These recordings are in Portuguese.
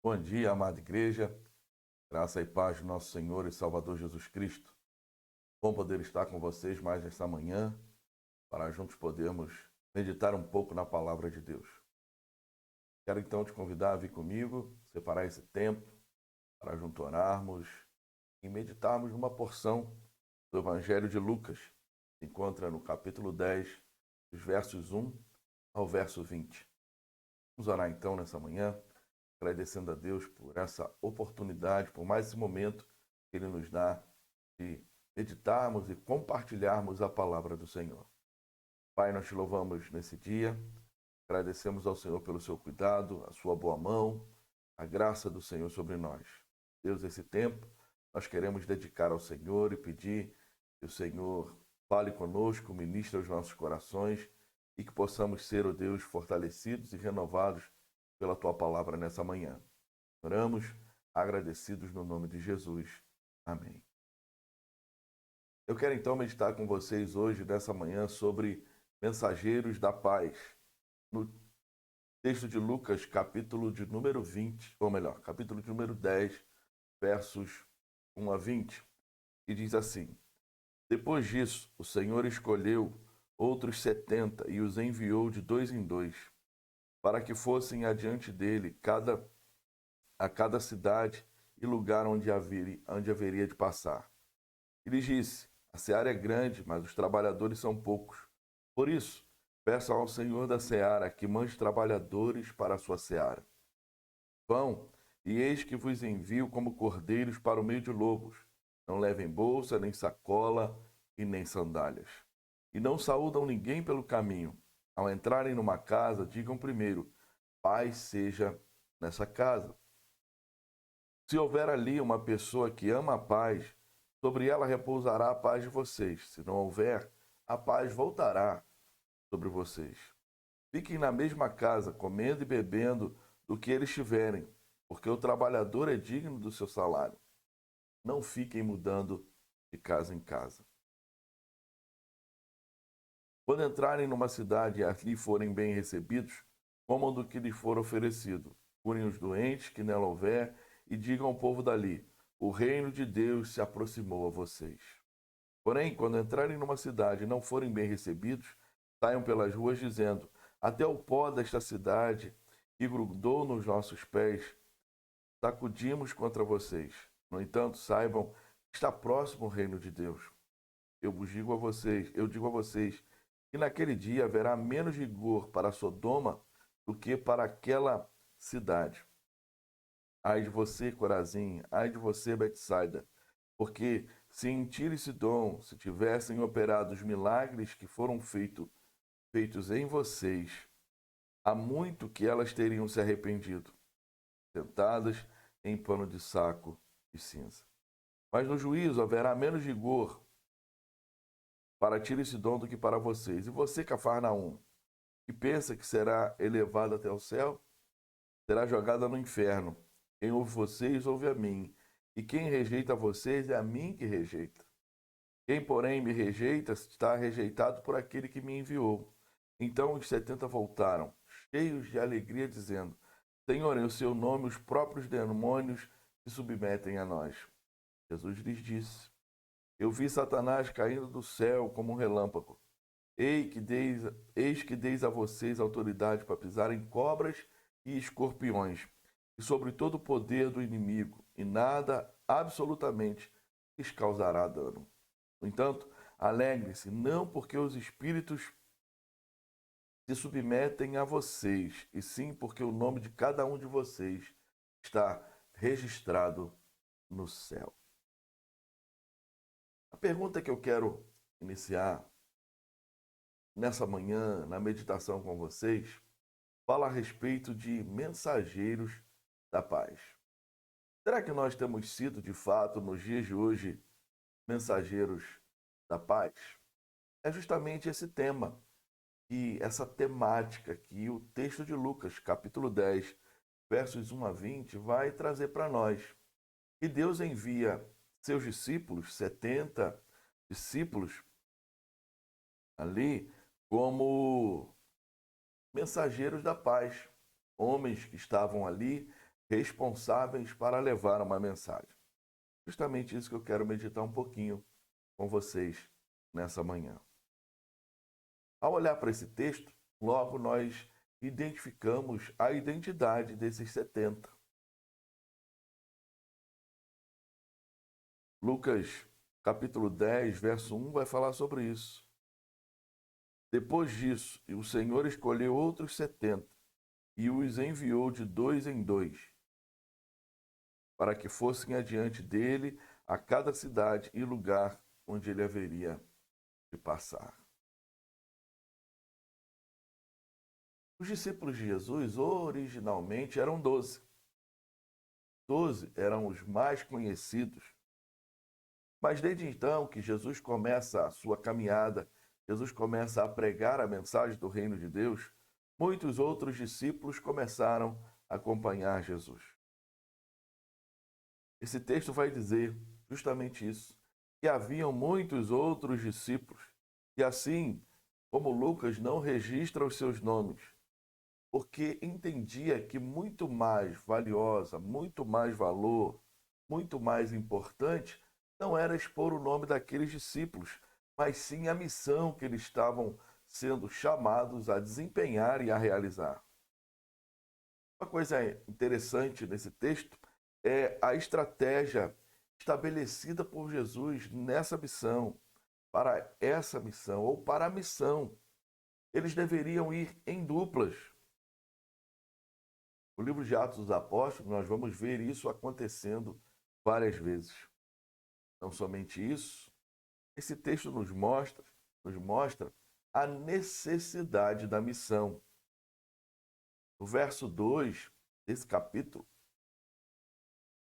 Bom dia, amada igreja, graça e paz do nosso Senhor e Salvador Jesus Cristo. Bom poder estar com vocês mais esta manhã, para juntos podermos meditar um pouco na palavra de Deus. Quero então te convidar a vir comigo, separar esse tempo, para juntos orarmos e meditarmos numa porção do Evangelho de Lucas, que se encontra no capítulo 10, dos versos 1 ao verso 20. Vamos orar então nessa manhã, agradecendo a Deus por essa oportunidade, por mais esse momento que Ele nos dá de meditarmos e compartilharmos a palavra do Senhor. Pai, nós te louvamos nesse dia, agradecemos ao Senhor pelo seu cuidado, a sua boa mão, a graça do Senhor sobre nós. Deus, esse tempo nós queremos dedicar ao Senhor e pedir que o Senhor fale conosco, ministre aos nossos corações e que possamos ser, ó Deus, fortalecidos e renovados pela tua palavra nessa manhã. Oramos agradecidos no nome de Jesus. Amém. Eu quero então meditar com vocês hoje, nessa manhã, sobre mensageiros da paz. No texto de Lucas, capítulo de número 20, ou melhor, capítulo de número 10, versos 1 a 20, e diz assim: Depois disso, o Senhor escolheu outros 70 e os enviou de dois em dois, para que fossem adiante dele a cada cidade e lugar onde haveria de passar. E lhes disse: A seara é grande, mas os trabalhadores são poucos. Por isso, peçam ao Senhor da seara que mande trabalhadores para a sua seara. Vão, e eis que vos envio como cordeiros para o meio de lobos. Não levem bolsa, nem sacola e nem sandálias. E não saúdam ninguém pelo caminho. Ao entrarem numa casa, digam primeiro: paz seja nessa casa. Se houver ali uma pessoa que ama a paz, sobre ela repousará a paz de vocês. Se não houver, a paz voltará sobre vocês. Fiquem na mesma casa, comendo e bebendo do que eles tiverem, porque o trabalhador é digno do seu salário. Não fiquem mudando de casa em casa. Quando entrarem numa cidade e ali forem bem recebidos, comam do que lhes for oferecido. Curem os doentes que nela houver e digam ao povo dali: o reino de Deus se aproximou a vocês. Porém, quando entrarem numa cidade e não forem bem recebidos, saiam pelas ruas dizendo: até o pó desta cidade que grudou nos nossos pés, sacudimos contra vocês. No entanto, saibam que está próximo o reino de Deus. Eu digo a vocês que naquele dia haverá menos rigor para Sodoma do que para aquela cidade. Ai de você, Corazim, ai de você, Betsaida, porque se em Tiro e Sidom se tivessem operado os milagres que foram feitos em vocês, há muito que elas teriam se arrependido, sentadas em pano de saco e cinza. Mas no juízo haverá menos rigor para Tiro e Sidom do que para vocês. E você, Cafarnaum, que pensa que será elevado até o céu, será jogada no inferno. Quem ouve vocês, ouve a mim. E quem rejeita vocês, é a mim que rejeita. Quem, porém, me rejeita, está rejeitado por aquele que me enviou. Então os 70 voltaram, cheios de alegria, dizendo: Senhor, em seu nome os próprios demônios se submetem a nós. Jesus lhes disse: Eu vi Satanás caindo do céu como um relâmpago. Eis que deis a vocês autoridade para pisar em cobras e escorpiões, e sobre todo o poder do inimigo, e nada, absolutamente, lhes causará dano. No entanto, alegre-se, não porque os espíritos se submetem a vocês, e sim porque o nome de cada um de vocês está registrado no céu. A pergunta que eu quero iniciar nessa manhã, na meditação com vocês, fala a respeito de mensageiros da paz. Será que nós temos sido, de fato, nos dias de hoje, mensageiros da paz? É justamente esse tema, e essa temática que o texto de Lucas, capítulo 10, versos 1 a 20, vai trazer para nós. E Deus envia seus discípulos, 70 discípulos, ali, como mensageiros da paz, homens que estavam ali responsáveis para levar uma mensagem. Justamente isso que eu quero meditar um pouquinho com vocês nessa manhã. Ao olhar para esse texto, logo nós identificamos a identidade desses 70. Lucas, capítulo 10, verso 1, vai falar sobre isso. Depois disso, o Senhor escolheu outros 70 e os enviou de 2 em 2, para que fossem adiante dele a cada cidade e lugar onde ele haveria de passar. Os discípulos de Jesus originalmente eram 12. 12 eram os mais conhecidos. Mas desde então que Jesus começa a sua caminhada, Jesus começa a pregar a mensagem do reino de Deus, muitos outros discípulos começaram a acompanhar Jesus. Esse texto vai dizer justamente isso, que haviam muitos outros discípulos, e assim como Lucas não registra os seus nomes, porque entendia que muito mais valiosa, muito mais valor, muito mais importante, não era expor o nome daqueles discípulos, mas sim a missão que eles estavam sendo chamados a desempenhar e a realizar. Uma coisa interessante nesse texto é a estratégia estabelecida por Jesus nessa missão, para essa missão ou para a missão. Eles deveriam ir em duplas. No livro de Atos dos Apóstolos, nós vamos ver isso acontecendo várias vezes. Não somente isso, esse texto nos mostra a necessidade da missão. No verso 2 desse capítulo,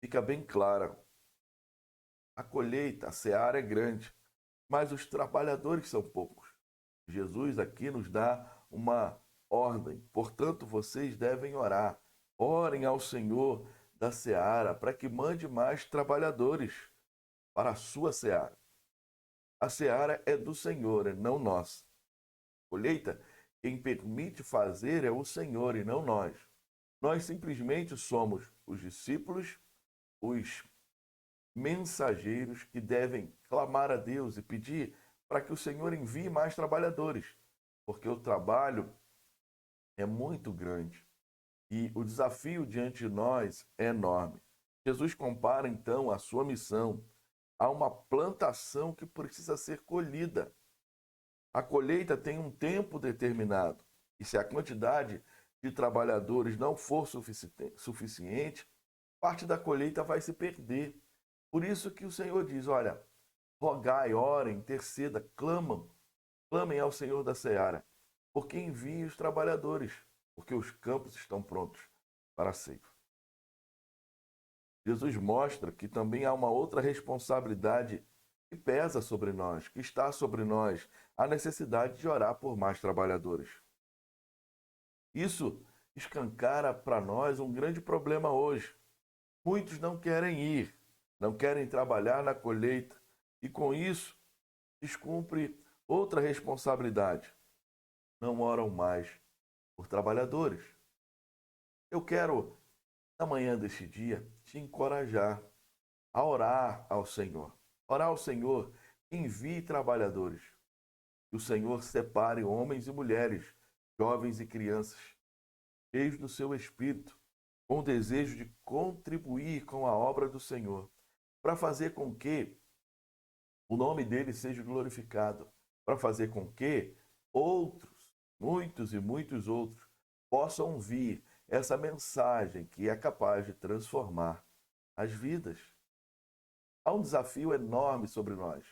fica bem claro. A colheita, a seara é grande, mas os trabalhadores são poucos. Jesus aqui nos dá uma ordem. Portanto, vocês devem orar. Orem ao Senhor da seara para que mande mais trabalhadores para a sua seara. A seara é do Senhor, e não nossa. Colheita, quem permite fazer é o Senhor e não nós. Nós simplesmente somos os discípulos, os mensageiros que devem clamar a Deus e pedir para que o Senhor envie mais trabalhadores, porque o trabalho é muito grande e o desafio diante de nós é enorme. Jesus compara então a sua missão a uma plantação que precisa ser colhida. A colheita tem um tempo determinado e se a quantidade de trabalhadores não for suficiente, parte da colheita vai se perder. Por isso que o Senhor diz, olha, rogai, orem, interceda, clamem ao Senhor da seara, porque envie os trabalhadores, porque os campos estão prontos para a ceifa. Jesus mostra que também há uma outra responsabilidade que pesa sobre nós, que está sobre nós, a necessidade de orar por mais trabalhadores. Isso escancara para nós um grande problema hoje. Muitos não querem ir, não querem trabalhar na colheita e com isso descumpre outra responsabilidade. Não oram mais por trabalhadores. Eu quero, na manhã deste dia, te encorajar a orar ao Senhor. Orar ao Senhor, envie trabalhadores. Que o Senhor separe homens e mulheres, jovens e crianças, cheios do seu espírito, com o desejo de contribuir com a obra do Senhor, para fazer com que o nome dele seja glorificado, para fazer com que outros, muitos e muitos outros, possam ouvir essa mensagem que é capaz de transformar as vidas. Há um desafio enorme sobre nós.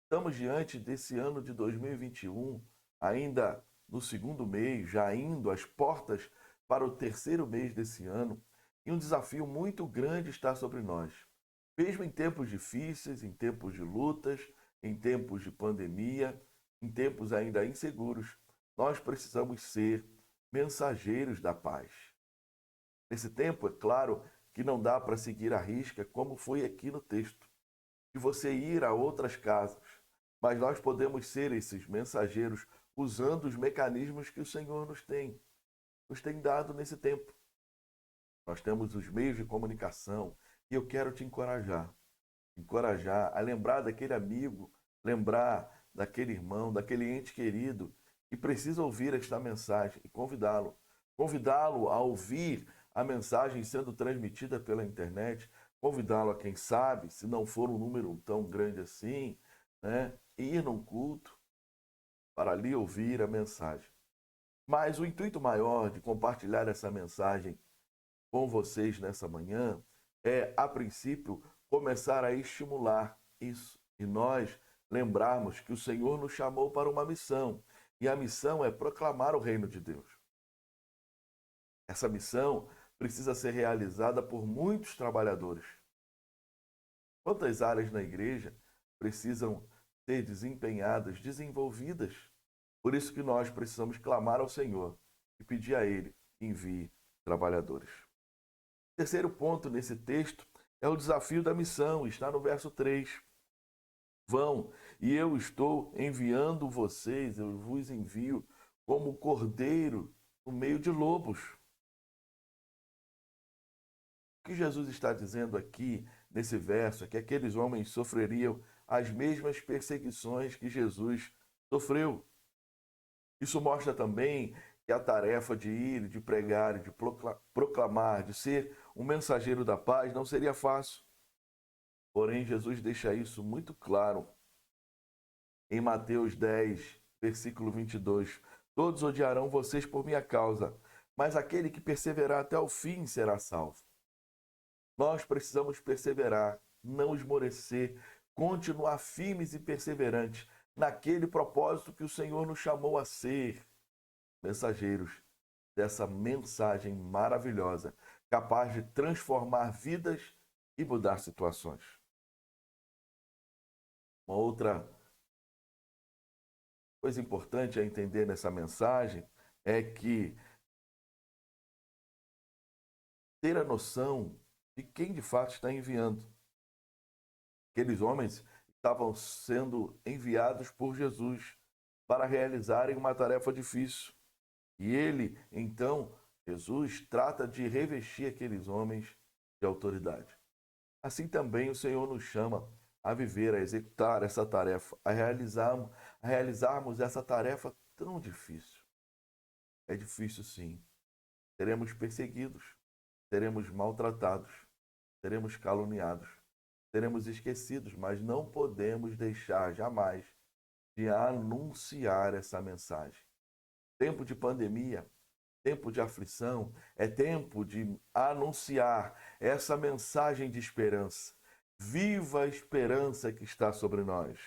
Estamos diante desse ano de 2021, ainda no segundo mês, já indo às portas para o terceiro mês desse ano, e um desafio muito grande está sobre nós. Mesmo em tempos difíceis, em tempos de lutas, em tempos de pandemia, em tempos ainda inseguros, nós precisamos ser mensageiros da paz. Nesse tempo, é claro que não dá para seguir à risca, como foi aqui no texto, de você ir a outras casas, mas nós podemos ser esses mensageiros usando os mecanismos que o Senhor nos tem dado nesse tempo. nós temos os meios de comunicação e eu quero te encorajar a lembrar daquele amigo, lembrar daquele irmão, daquele ente querido que precisa ouvir esta mensagem e convidá-lo a ouvir a mensagem sendo transmitida pela internet, convidá-lo a quem sabe, se não for um número tão grande assim, né, ir num culto para ali ouvir a mensagem. Mas o intuito maior de compartilhar essa mensagem com vocês nessa manhã é, a princípio, começar a estimular isso. E nós lembrarmos que o Senhor nos chamou para uma missão. E a missão é proclamar o reino de Deus. Essa missão precisa ser realizada por muitos trabalhadores. Quantas áreas na igreja precisam ser desempenhadas, desenvolvidas? Por isso que nós precisamos clamar ao Senhor e pedir a Ele que envie trabalhadores. Terceiro ponto nesse texto é o desafio da missão, está no verso 3. Vão, e eu estou enviando vocês, eu vos envio como cordeiro no meio de lobos. O que Jesus está dizendo aqui nesse verso é que aqueles homens sofreriam as mesmas perseguições que Jesus sofreu. Isso mostra também que a tarefa de ir, de pregar, de proclamar, de ser um mensageiro da paz não seria fácil. Porém, Jesus deixa isso muito claro em Mateus 10, versículo 22. Todos odiarão vocês por minha causa, mas aquele que perseverar até o fim será salvo. Nós precisamos perseverar, não esmorecer, continuar firmes e perseverantes naquele propósito que o Senhor nos chamou a ser, mensageiros dessa mensagem maravilhosa, capaz de transformar vidas e mudar situações. Uma outra coisa importante a entender nessa mensagem é que ter a noção de quem de fato está enviando. Aqueles homens estavam sendo enviados por Jesus para realizarem uma tarefa difícil. E ele, então, Jesus trata de revestir aqueles homens de autoridade. Assim também o Senhor nos chama a viver, a executar essa tarefa, a realizarmos essa tarefa tão difícil. É difícil, sim. Seremos perseguidos, seremos maltratados, seremos caluniados, seremos esquecidos, mas não podemos deixar jamais de anunciar essa mensagem. Tempo de pandemia, tempo de aflição, é tempo de anunciar essa mensagem de esperança. Viva a esperança que está sobre nós.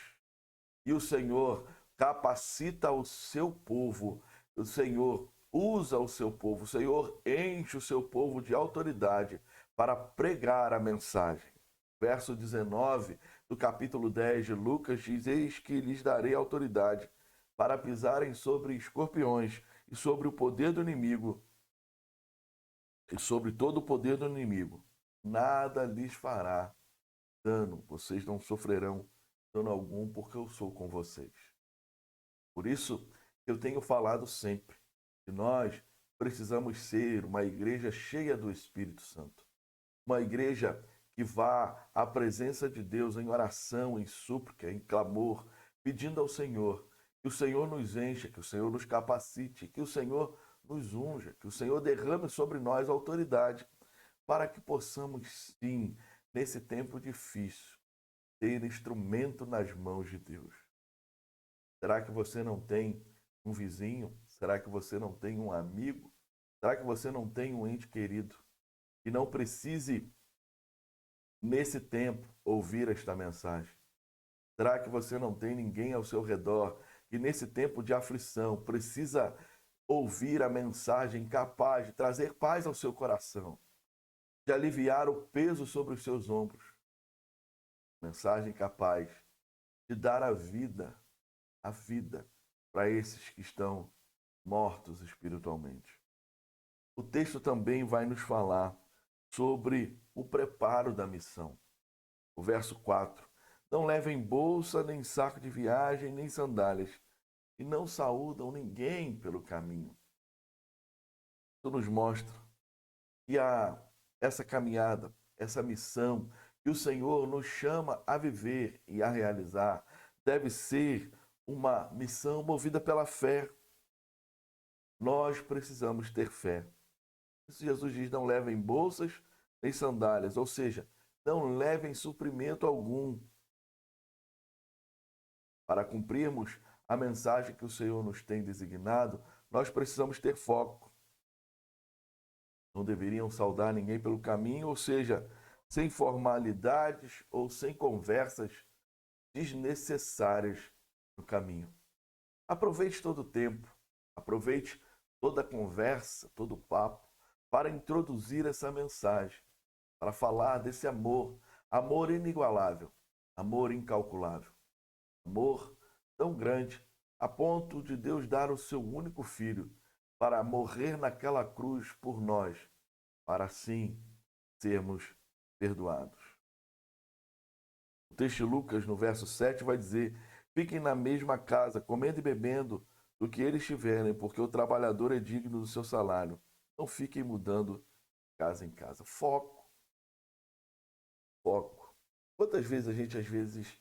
E o Senhor capacita o seu povo, o Senhor usa o seu povo, o Senhor enche o seu povo de autoridade para pregar a mensagem. Verso 19 do capítulo 10 de Lucas diz: eis que lhes darei autoridade para pisarem sobre escorpiões e sobre o poder do inimigo, e sobre todo o poder do inimigo. Nada lhes fará dano, vocês não sofrerão dano algum, porque eu sou com vocês. Por isso, eu tenho falado sempre que nós precisamos ser uma igreja cheia do Espírito Santo. Uma igreja que vá à presença de Deus em oração, em súplica, em clamor, pedindo ao Senhor que o Senhor nos encha, que o Senhor nos capacite, que o Senhor nos unja, que o Senhor derrame sobre nós autoridade, para que possamos, sim, nesse tempo difícil, ter instrumento nas mãos de Deus. Será que você não tem um vizinho? Será que você não tem um amigo? Será que você não tem um ente querido que não precise, nesse tempo, ouvir esta mensagem? Será que você não tem ninguém ao seu redor que, nesse tempo de aflição, precisa ouvir a mensagem capaz de trazer paz ao seu coração, de aliviar o peso sobre os seus ombros? Mensagem capaz de dar a vida para esses que estão mortos espiritualmente. O texto também vai nos falar sobre o preparo da missão. O verso 4. Não levem bolsa, nem saco de viagem, nem sandálias, e não saúdam ninguém pelo caminho. Isso nos mostra que a essa caminhada, essa missão que o Senhor nos chama a viver e a realizar, deve ser uma missão movida pela fé. Nós precisamos ter fé. Isso Jesus diz: não levem bolsas nem sandálias, ou seja, não levem suprimento algum. Para cumprirmos a mensagem que o Senhor nos tem designado, nós precisamos ter foco. Não deveriam saudar ninguém pelo caminho, ou seja, sem formalidades ou sem conversas desnecessárias no caminho. Aproveite todo o tempo, aproveite toda a conversa, todo o papo, para introduzir essa mensagem, para falar desse amor, amor inigualável, amor incalculável, amor tão grande, a ponto de Deus dar o seu único filho para morrer naquela cruz por nós, para assim sermos perdoados. O texto de Lucas, no verso 7, vai dizer: fiquem na mesma casa, comendo e bebendo do que eles tiverem, porque o trabalhador é digno do seu salário. Não fiquem mudando casa em casa. Foco. Foco. Quantas vezes a gente, às vezes,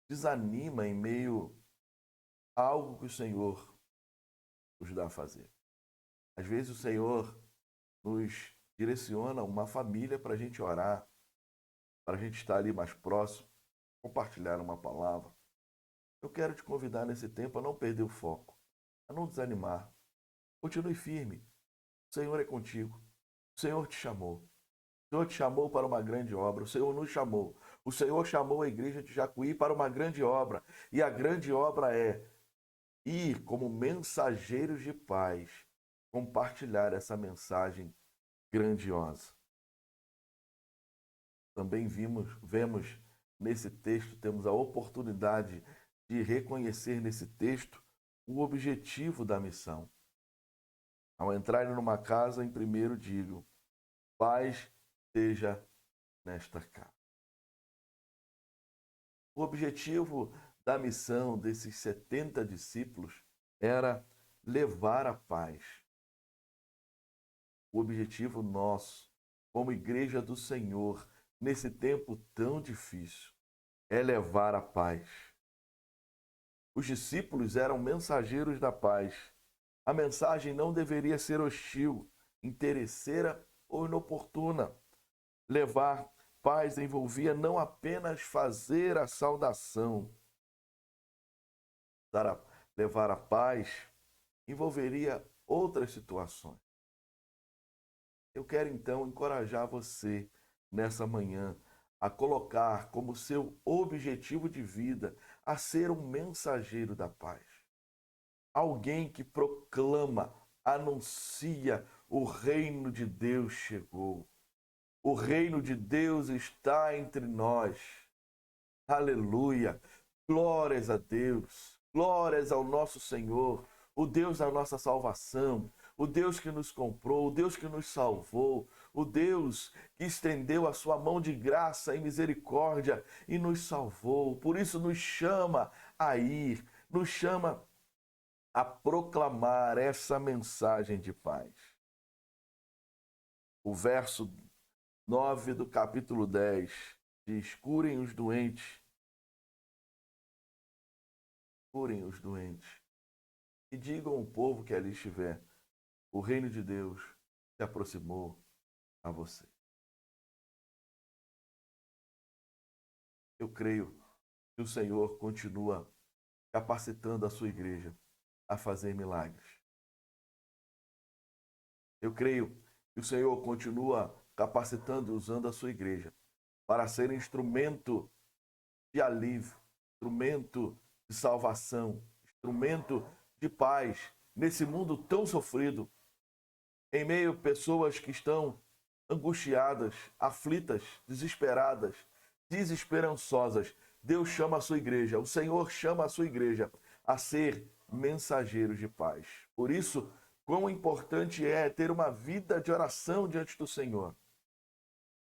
desanima em meio a algo que o Senhor nos dá a fazer? Às vezes o Senhor nos direciona uma família para a gente orar, para a gente estar ali mais próximo, compartilhar uma palavra. Eu quero te convidar nesse tempo a não perder o foco, a não desanimar. Continue firme. O Senhor é contigo. O Senhor te chamou. O Senhor te chamou para uma grande obra. O Senhor nos chamou. O Senhor chamou a igreja de Jacuí para uma grande obra. E a grande obra é ir como mensageiros de paz, compartilhar essa mensagem grandiosa. Também vemos nesse texto, temos a oportunidade de reconhecer nesse texto o objetivo da missão. Ao entrarem numa casa, em primeiro digo: paz seja nesta casa. O objetivo da missão desses 70 discípulos era levar a paz. O objetivo nosso, como igreja do Senhor, nesse tempo tão difícil, é levar a paz. Os discípulos eram mensageiros da paz. A mensagem não deveria ser hostil, interesseira ou inoportuna. Levar paz envolvia não apenas fazer a saudação. Levar a paz envolveria outras situações. Eu quero então encorajar você nessa manhã a colocar como seu objetivo de vida a ser um mensageiro da paz. Alguém que proclama, anuncia: o reino de Deus chegou. O reino de Deus está entre nós. Aleluia! Glórias a Deus. Glórias ao nosso Senhor, o Deus da nossa salvação, o Deus que nos comprou, o Deus que nos salvou, o Deus que estendeu a sua mão de graça e misericórdia e nos salvou. Por isso nos chama a ir, nos chama a proclamar essa mensagem de paz. O verso 9 do capítulo 10 diz: curem os doentes e digam ao povo que ali estiver: o reino de Deus se aproximou a você. Eu creio que o Senhor continua capacitando a sua igreja a fazer milagres. Eu creio que o Senhor continua capacitando e usando a sua igreja para ser instrumento de alívio, instrumento de salvação, instrumento de paz nesse mundo tão sofrido, em meio a pessoas que estão angustiadas, aflitas, desesperadas, desesperançosas. Deus chama a sua igreja, o Senhor chama a sua igreja a ser mensageiros de paz. Por isso, quão importante é ter uma vida de oração diante do Senhor.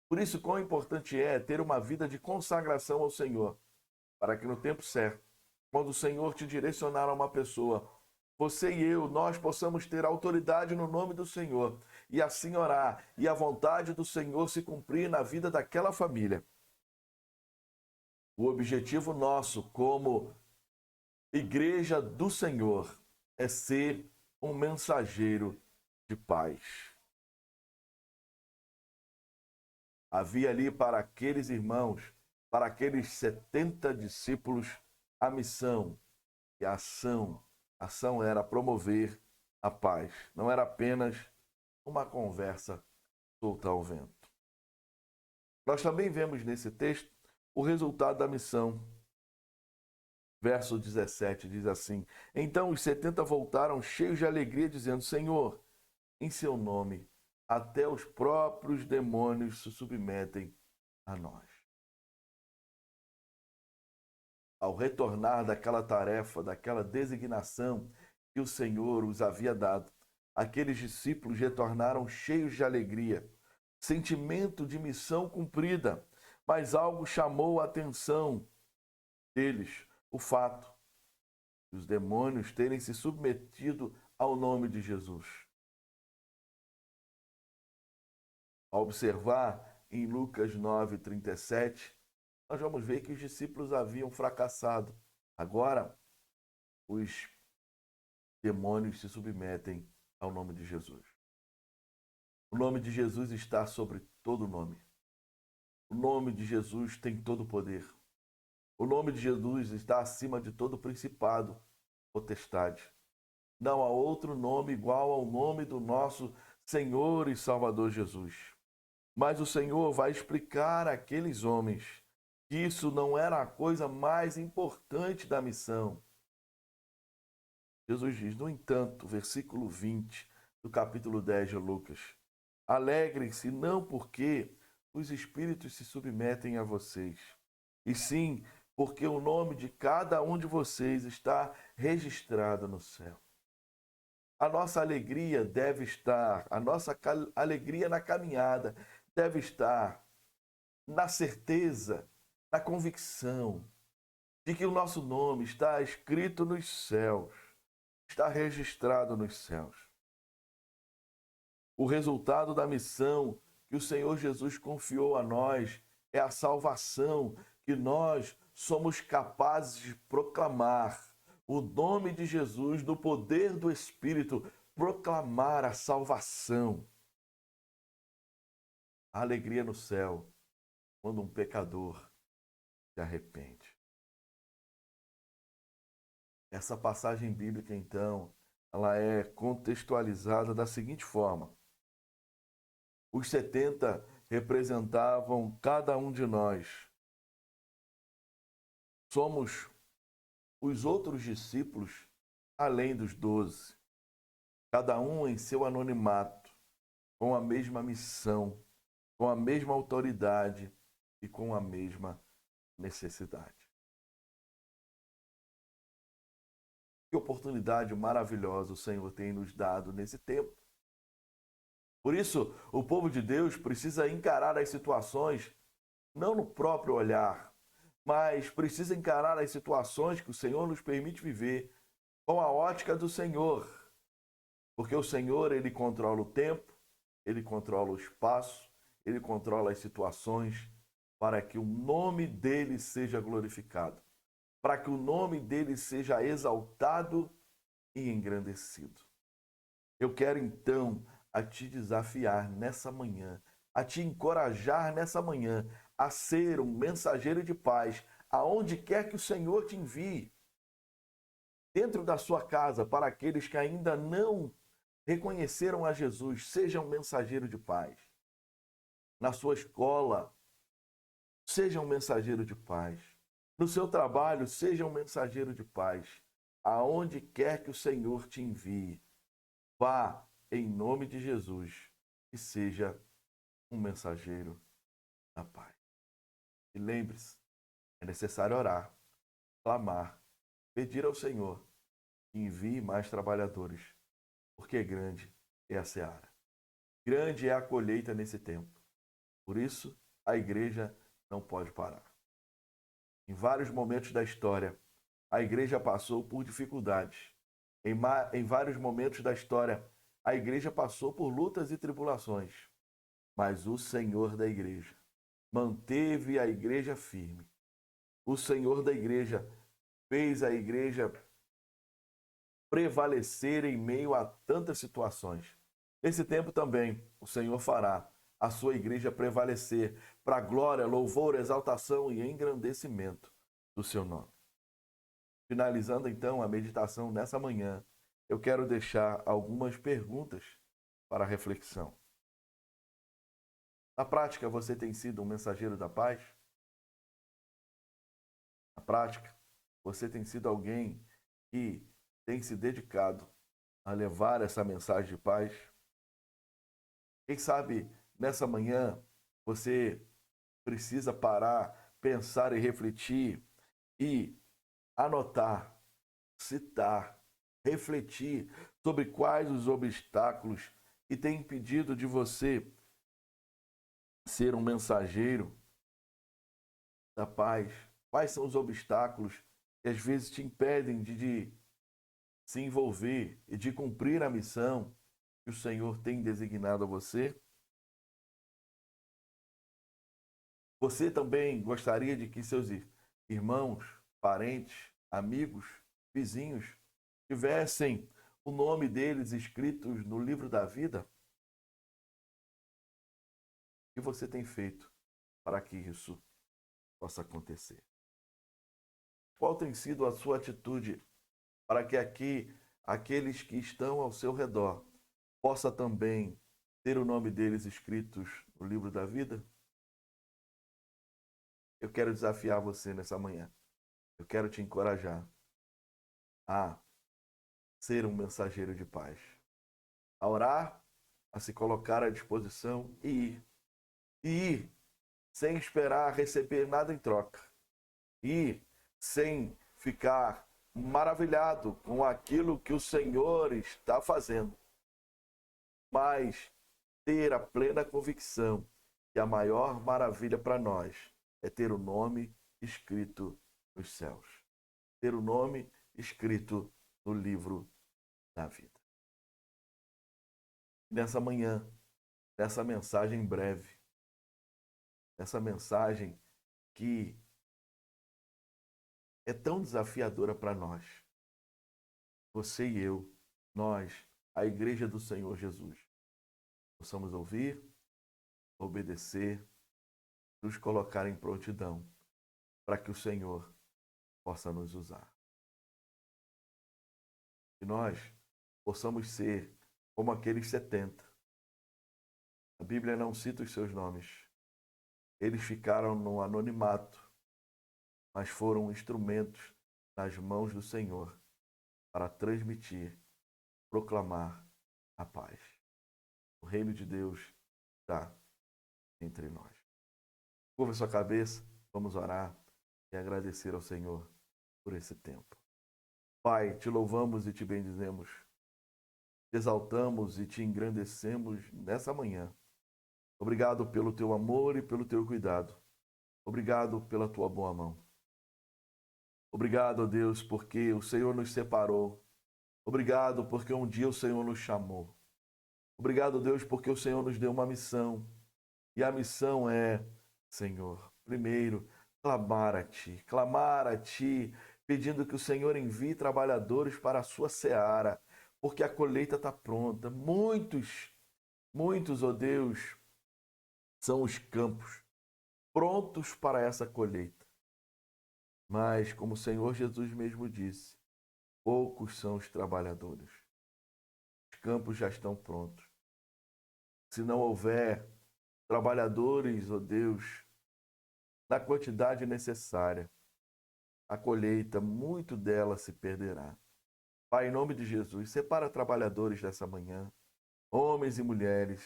Por isso, quão importante é ter uma vida de consagração ao Senhor, para que no tempo certo, quando o Senhor te direcionar a uma pessoa, você e eu, nós possamos ter autoridade no nome do Senhor e assim orar, e a vontade do Senhor se cumprir na vida daquela família. O objetivo nosso como Igreja do Senhor é ser um mensageiro de paz. Havia ali para aqueles irmãos, para aqueles 70 discípulos, a missão e a ação. A ação era promover a paz. Não era apenas uma conversa solta ao vento. Nós também vemos nesse texto o resultado da missão. Verso 17 diz assim: Então os 70 voltaram cheios de alegria, dizendo: Senhor, em seu nome, até os próprios demônios se submetem a nós. Ao retornar daquela tarefa, daquela designação que o Senhor os havia dado, aqueles discípulos retornaram cheios de alegria, sentimento de missão cumprida, mas algo chamou a atenção deles, o fato de os demônios terem se submetido ao nome de Jesus. Ao observar em Lucas 9:37, nós vamos ver que os discípulos haviam fracassado. Agora, os demônios se submetem ao nome de Jesus. O nome de Jesus está sobre todo nome. O nome de Jesus tem todo o poder. O nome de Jesus está acima de todo principado, potestade. Não há outro nome igual ao nome do nosso Senhor e Salvador Jesus. Mas o Senhor vai explicar àqueles homens que isso não era a coisa mais importante da missão. Jesus diz, no entanto, versículo 20 do capítulo 10 de Lucas: Alegrem-se não porque os espíritos se submetem a vocês, e sim porque o nome de cada um de vocês está registrado no céu. A nossa alegria deve estar, a nossa alegria na caminhada deve estar na certeza, na convicção de que o nosso nome está escrito nos céus, está registrado nos céus. O resultado da missão que o Senhor Jesus confiou a nós é a salvação que nós somos capazes de proclamar. O nome de Jesus, no poder do Espírito, proclamar a salvação. A alegria no céu, quando um pecador se arrepende. Essa passagem bíblica, então, ela é contextualizada da seguinte forma. Os 70 representavam cada um de nós. Somos os outros discípulos, além dos 12. Cada um em seu anonimato, com a mesma missão, com a mesma autoridade e com a mesma necessidade. Que oportunidade maravilhosa o Senhor tem nos dado nesse tempo. Por isso, o povo de Deus precisa encarar as situações não no próprio olhar, mas precisa encarar as situações que o Senhor nos permite viver com a ótica do Senhor. Porque o Senhor, Ele controla o tempo, Ele controla o espaço, Ele controla as situações para que o nome dEle seja glorificado, para que o nome dEle seja exaltado e engrandecido. Eu quero então a te desafiar nessa manhã, a te encorajar nessa manhã a ser um mensageiro de paz, aonde quer que o Senhor te envie. Dentro da sua casa, para aqueles que ainda não reconheceram a Jesus, seja um mensageiro de paz. Na sua escola, seja um mensageiro de paz. No seu trabalho, seja um mensageiro de paz. Aonde quer que o Senhor te envie, vá em nome de Jesus e seja um mensageiro da paz. E lembre-se, é necessário orar, clamar, pedir ao Senhor que envie mais trabalhadores, porque grande é a seara. Grande é a colheita nesse tempo. Por isso, a igreja não pode parar. Em vários momentos da história, a igreja passou por dificuldades. Em vários momentos da história, a igreja passou por lutas e tribulações, mas o Senhor da igreja manteve a igreja firme. O Senhor da igreja fez a igreja prevalecer em meio a tantas situações. Nesse tempo também, o Senhor fará a sua igreja prevalecer para a glória, louvor, exaltação e engrandecimento do seu nome. Finalizando então a meditação nessa manhã, eu quero deixar algumas perguntas para reflexão. Na prática, você tem sido um mensageiro da paz? Na prática, você tem sido alguém que tem se dedicado a levar essa mensagem de paz? Quem sabe nessa manhã você precisa parar, pensar e refletir e anotar, citar, refletir sobre quais os obstáculos que têm impedido de você ser um mensageiro da paz. Quais são os obstáculos que às vezes te impedem de se envolver e de cumprir a missão que o Senhor tem designado a você? Você também gostaria de que seus irmãos, parentes, amigos, vizinhos tivessem o nome deles escritos no livro da vida? O que você tem feito para que isso possa acontecer? Qual tem sido a sua atitude para que aqueles que estão ao seu redor possa também ter o nome deles escritos no livro da vida? Eu quero desafiar você nessa manhã. Eu quero te encorajar a ser um mensageiro de paz, a orar, a se colocar à disposição e ir sem esperar receber nada em troca, ir sem ficar maravilhado com aquilo que o Senhor está fazendo, mas ter a plena convicção que a maior maravilha para nós é ter o nome escrito nos céus, ter o nome escrito no livro da vida. Nessa manhã, nessa mensagem breve, essa mensagem que é tão desafiadora para nós, você e eu, nós, a Igreja do Senhor Jesus, possamos ouvir, obedecer, nos colocar em prontidão para que o Senhor possa nos usar. Que nós possamos ser como aqueles 70. A Bíblia não cita os seus nomes. Eles ficaram no anonimato, mas foram instrumentos nas mãos do Senhor para transmitir, proclamar a paz. O reino de Deus está entre nós. Curva sua cabeça, vamos orar e agradecer ao Senhor por esse tempo. Pai, te louvamos e te bendizemos, te exaltamos e te engrandecemos nessa manhã. Obrigado pelo teu amor e pelo teu cuidado. Obrigado pela tua boa mão. Obrigado, ó Deus, porque o Senhor nos separou. Obrigado porque um dia o Senhor nos chamou. Obrigado, Deus, porque o Senhor nos deu uma missão. E a missão é, Senhor, primeiro, clamar a Ti, pedindo que o Senhor envie trabalhadores para a sua seara, porque a colheita está pronta. Muitos, ó Deus, são os campos prontos para essa colheita. Mas, como o Senhor Jesus mesmo disse, poucos são os trabalhadores. Os campos já estão prontos. Se não houver trabalhadores, ó Deus, na quantidade necessária, a colheita, muito dela se perderá. Pai, em nome de Jesus, separa trabalhadores dessa manhã, homens e mulheres,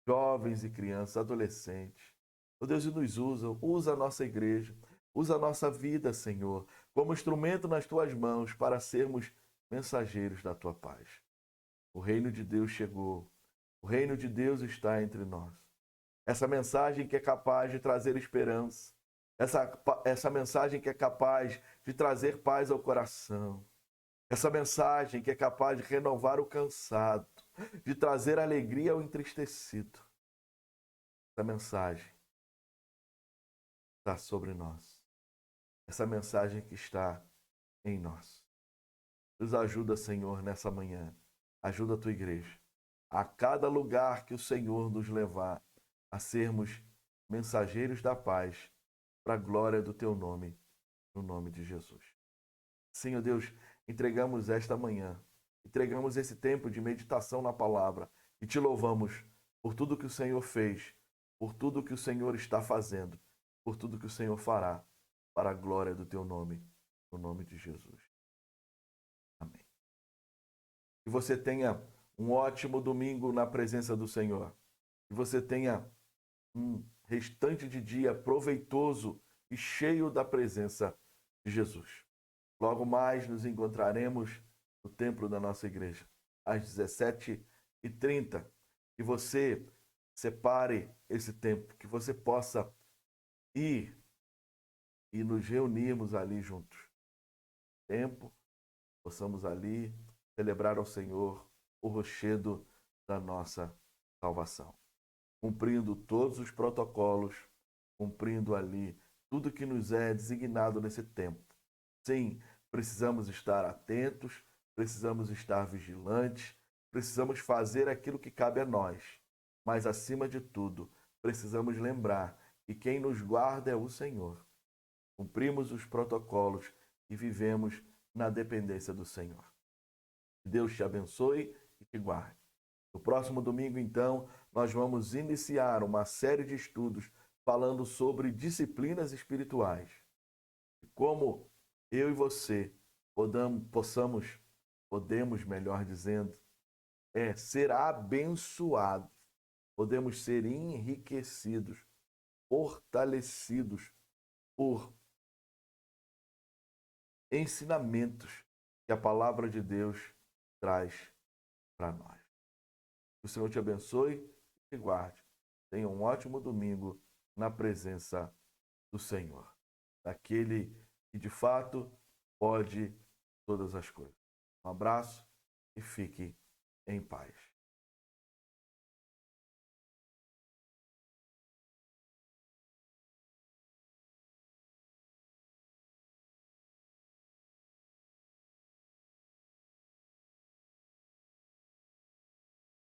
jovens e crianças, adolescentes. Ó Deus, e nos usa a nossa igreja, usa a nossa vida, Senhor, como instrumento nas tuas mãos para sermos mensageiros da tua paz. O reino de Deus chegou, o reino de Deus está entre nós. Essa mensagem que é capaz de trazer esperança, essa mensagem que é capaz de trazer paz ao coração, essa mensagem que é capaz de renovar o cansado, de trazer alegria ao entristecido. Essa mensagem está sobre nós. Essa mensagem que está em nós. Nos ajuda, Senhor, nessa manhã. Ajuda a tua igreja. A cada lugar que o Senhor nos levar, a sermos mensageiros da paz, para a glória do teu nome, no nome de Jesus. Senhor Deus, entregamos esta manhã, entregamos esse tempo de meditação na palavra e te louvamos por tudo que o Senhor fez, por tudo que o Senhor está fazendo, por tudo que o Senhor fará, para a glória do teu nome, no nome de Jesus. Amém. Que você tenha um ótimo domingo na presença do Senhor. Que você tenha um restante de dia proveitoso e cheio da presença de Jesus. Logo mais nos encontraremos no templo da nossa igreja, às 17h30. Que você separe esse tempo, que você possa ir e nos reunirmos ali juntos. Tempo, possamos ali celebrar ao Senhor o rochedo da nossa salvação. Cumprindo todos os protocolos, cumprindo ali tudo que nos é designado nesse tempo. Sim, precisamos estar atentos, precisamos estar vigilantes, precisamos fazer aquilo que cabe a nós. Mas, acima de tudo, precisamos lembrar que quem nos guarda é o Senhor. Cumprimos os protocolos e vivemos na dependência do Senhor. Deus te abençoe e te guarde. No próximo domingo, então, nós vamos iniciar uma série de estudos falando sobre disciplinas espirituais. Como eu e você podemos, melhor dizendo, ser abençoados, podemos ser enriquecidos, fortalecidos por ensinamentos que a palavra de Deus traz para nós. Que o Senhor te abençoe e te guarde. Tenha um ótimo domingo na presença do Senhor, daquele que de fato pode todas as coisas. Um abraço e fique em paz.